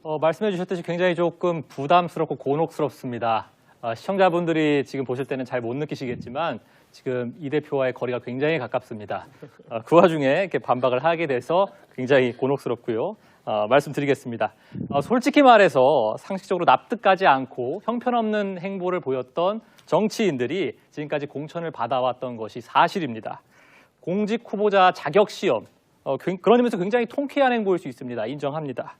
말씀해 주셨듯이 굉장히 조금 부담스럽고 곤혹스럽습니다. 시청자분들이 지금 보실 때는 잘 못 느끼시겠지만 지금 이 대표와의 거리가 굉장히 가깝습니다. 그 와중에 이렇게 반박을 하게 돼서 굉장히 곤혹스럽고요. 말씀드리겠습니다. 솔직히 말해서 상식적으로 납득하지 않고 형편없는 행보를 보였던 정치인들이 지금까지 공천을 받아왔던 것이 사실입니다. 공직 후보자 자격 시험, 그런 의미에서 굉장히 통쾌한 행보일 수 있습니다. 인정합니다.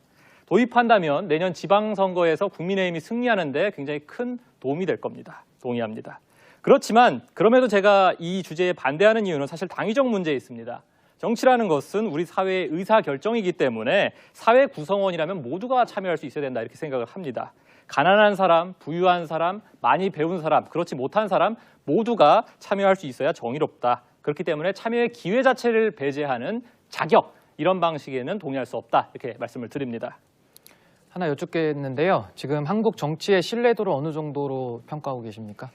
도입한다면 내년 지방선거에서 국민의힘이 승리하는 데 굉장히 큰 도움이 될 겁니다. 동의합니다. 그렇지만 그럼에도 제가 이 주제에 반대하는 이유는 사실 당위적 문제에 있습니다. 정치라는 것은 우리 사회의 의사결정이기 때문에 사회 구성원이라면 모두가 참여할 수 있어야 된다 이렇게 생각을 합니다. 가난한 사람, 부유한 사람, 많이 배운 사람, 그렇지 못한 사람 모두가 참여할 수 있어야 정의롭다. 그렇기 때문에 참여의 기회 자체를 배제하는 자격, 이런 방식에는 동의할 수 없다 이렇게 말씀을 드립니다. 하나 여쭙겠는데요. 지금 한국 정치의 신뢰도를 어느 정도로 평가하고 계십니까?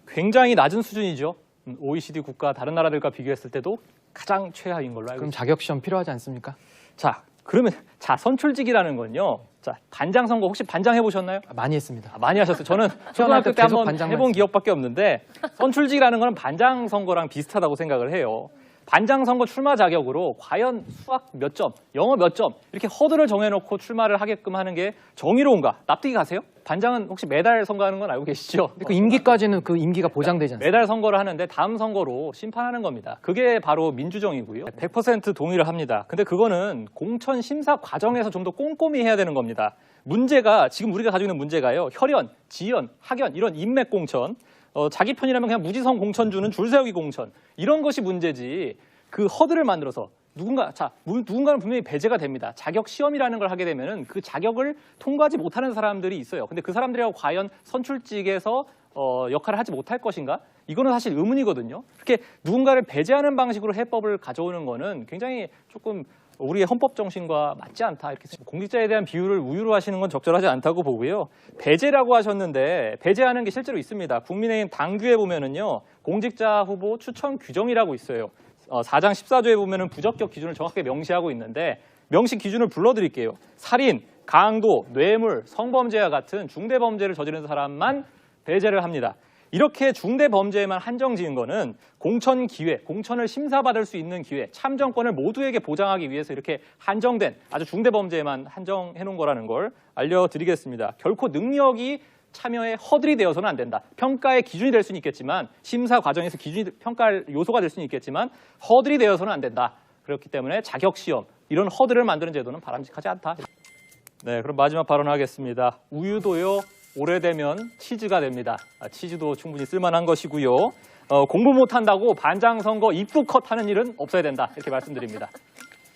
굉장히 낮은 수준이죠. OECD 국가 다른 나라들과 비교했을 때도 가장 최하인 걸로 알고 그럼 있습니다. 자격 시험 필요하지 않습니까? 자, 그러면 선출직이라는 건요. 자, 반장 선거 혹시 반장 해보셨나요? 많이 했습니다. 많이 하셨어요. 저는 초등학교 때 한번 반장만 해본 했어요. 기억밖에 없는데 선출직이라는 건 반장 선거랑 비슷하다고 생각을 해요. 반장 선거 출마 자격으로 과연 수학 몇 점, 영어 몇 점 이렇게 허들을 정해놓고 출마를 하게끔 하는 게 정의로운가? 납득이 가세요? 반장은 혹시 매달 선거하는 건 알고 계시죠? 근데 그 임기까지는 그 임기가 보장되지 않습니까? 매달 선거를 하는데 다음 선거로 심판하는 겁니다. 그게 바로 민주정이고요. 100% 동의를 합니다. 근데 그거는 공천 심사 과정에서 좀 더 꼼꼼히 해야 되는 겁니다. 문제가 지금 우리가 가지고 있는 문제가요. 혈연, 지연, 학연 이런 인맥 공천, 자기 편이라면 그냥 무지성 공천 주는 줄세우기 공천 이런 것이 문제지. 그 허들을 만들어서 누군가는 분명히 배제가 됩니다. 자격 시험이라는 걸 하게 되면은 그 자격을 통과하지 못하는 사람들이 있어요. 근데 그 사람들이 과연 선출직에서 역할을 하지 못할 것인가? 이거는 사실 의문이거든요. 그렇게 누군가를 배제하는 방식으로 해법을 가져오는 거는 굉장히 조금 우리의 헌법 정신과 맞지 않다. 이렇게 공직자에 대한 비유를 우유로 하시는 건 적절하지 않다고 보고요. 배제라고 하셨는데 배제하는 게 실제로 있습니다. 국민의힘 당규에 보면은요. 공직자 후보 추천 규정이라고 있어요. 4장 14조에 보면은 부적격 기준을 정확하게 명시하고 있는데 명시 기준을 불러드릴게요. 살인, 강도, 뇌물, 성범죄와 같은 중대범죄를 저지른 사람만 배제를 합니다. 이렇게 중대범죄에만 한정 지은 거는 공천 기회, 공천을 심사받을 수 있는 기회, 참정권을 모두에게 보장하기 위해서 이렇게 한정된 아주 중대범죄에만 한정해 놓은 거라는 걸 알려드리겠습니다. 결코 능력이 참여의 허들이 되어서는 안 된다. 평가의 기준이 될 수는 있겠지만 심사 과정에서 평가할 요소가 될 수는 있겠지만 허들이 되어서는 안 된다. 그렇기 때문에 자격시험, 이런 허들을 만드는 제도는 바람직하지 않다. 네, 그럼 마지막 발언하겠습니다. 우유도요. 오래되면 치즈가 됩니다. 치즈도 충분히 쓸만한 것이고요. 공부 못한다고 반장 선거 입구 컷하는 일은 없어야 된다. 이렇게 말씀드립니다.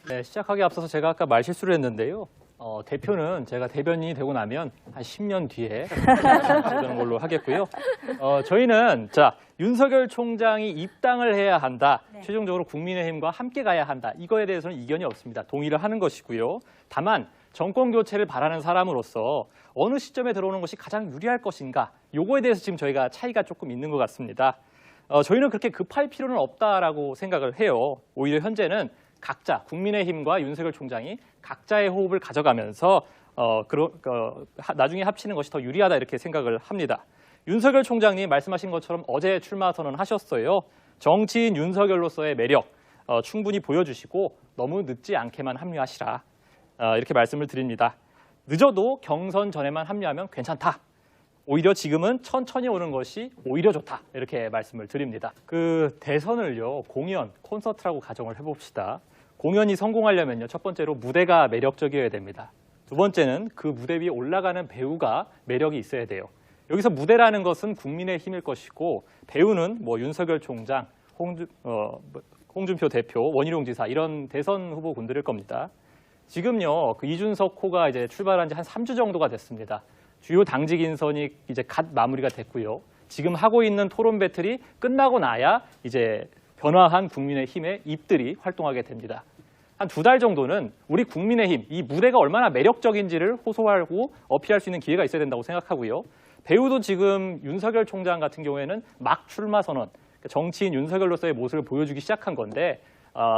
네, 시작하기 앞서서 제가 아까 말실수를 했는데요. 대표는 제가 대변인이 되고 나면 한 10년 뒤에 되는 걸로 하겠고요. 저희는 윤석열 총장이 입당을 해야 한다. 네. 최종적으로 국민의힘과 함께 가야 한다. 이거에 대해서는 이견이 없습니다. 동의를 하는 것이고요. 다만 정권 교체를 바라는 사람으로서 어느 시점에 들어오는 것이 가장 유리할 것인가, 요거에 대해서 지금 저희가 차이가 조금 있는 것 같습니다. 저희는 그렇게 급할 필요는 없다라고 생각을 해요. 오히려 현재는 각자 국민의힘과 윤석열 총장이 각자의 호흡을 가져가면서 나중에 합치는 것이 더 유리하다 이렇게 생각을 합니다. 윤석열 총장님 말씀하신 것처럼 어제 출마 선언하셨어요. 정치인 윤석열로서의 매력 충분히 보여주시고 너무 늦지 않게만 합류하시라. 이렇게 말씀을 드립니다. 늦어도 경선 전에만 합류하면 괜찮다. 오히려 지금은 천천히 오는 것이 오히려 좋다. 이렇게 말씀을 드립니다. 그 대선을요, 공연, 콘서트라고 가정을 해봅시다. 공연이 성공하려면요, 첫 번째로 무대가 매력적이어야 됩니다. 두 번째는 그 무대 위에 올라가는 배우가 매력이 있어야 돼요. 여기서 무대라는 것은 국민의힘일 것이고 배우는 윤석열 총장, 홍준표 대표, 원희룡 지사 이런 대선 후보군들일 겁니다. 지금요, 그 이준석 호가 이제 출발한 지 한 3주 정도가 됐습니다. 주요 당직 인선이 이제 갓 마무리가 됐고요. 지금 하고 있는 토론 배틀이 끝나고 나야 이제 변화한 국민의힘의 입들이 활동하게 됩니다. 한 2달 정도는 우리 국민의힘, 이 무대가 얼마나 매력적인지를 호소하고 어필할 수 있는 기회가 있어야 된다고 생각하고요. 배우도 지금 윤석열 총장 같은 경우에는 막 출마 선언, 정치인 윤석열로서의 모습을 보여주기 시작한 건데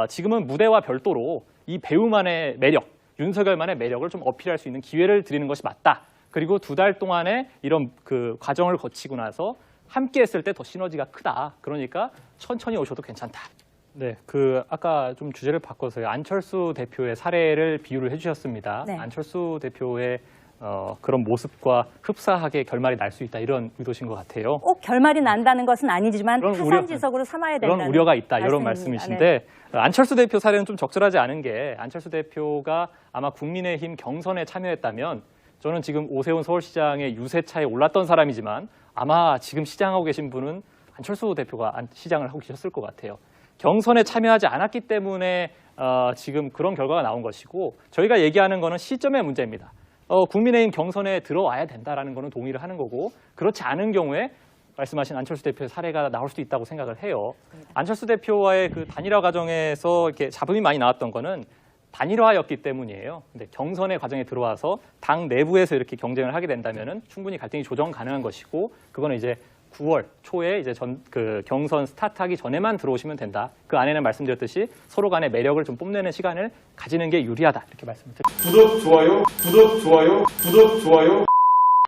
지금은 무대와 별도로 이 배우만의 매력, 윤석열만의 매력을 좀 어필할 수 있는 기회를 드리는 것이 맞다. 그리고 2달 동안에 이런 그 과정을 거치고 나서 함께 했을 때 더 시너지가 크다. 그러니까 천천히 오셔도 괜찮다. 네, 아까 좀 주제를 바꿔서요. 안철수 대표의 사례를 비유를 해주셨습니다. 네. 안철수 대표의 그런 모습과 흡사하게 결말이 날 수 있다 이런 의도신 것 같아요. 꼭 결말이 난다는 것은 아니지만 그런 타산지석으로 삼아야 된다는 그런 우려가 있다 이런 말씀입니다. 말씀이신데 안철수 대표 사례는 좀 적절하지 않은 게 안철수 대표가 아마 국민의힘 경선에 참여했다면 저는 지금 오세훈 서울시장의 유세차에 올랐던 사람이지만 아마 지금 시장하고 계신 분은 안철수 대표가 시장을 하고 계셨을 것 같아요. 경선에 참여하지 않았기 때문에 지금 그런 결과가 나온 것이고 저희가 얘기하는 거는 시점의 문제입니다. 국민의힘 경선에 들어와야 된다라는 거는 동의를 하는 거고 그렇지 않은 경우에 말씀하신 안철수 대표의 사례가 나올 수도 있다고 생각을 해요. 안철수 대표와의 그 단일화 과정에서 이렇게 잡음이 많이 나왔던 거는 단일화였기 때문이에요. 근데 경선의 과정에 들어와서 당 내부에서 이렇게 경쟁을 하게 된다면은 충분히 갈등이 조정 가능한 것이고 그거는 이제 9월 초에 이제 경선 스타트하기 전에만 들어오시면 된다. 그 안에는 말씀드렸듯이 서로 간의 매력을 좀 뽐내는 시간을 가지는 게 유리하다. 이렇게 말씀드립니다. 구독, 좋아요, 구독, 좋아요, 구독, 좋아요.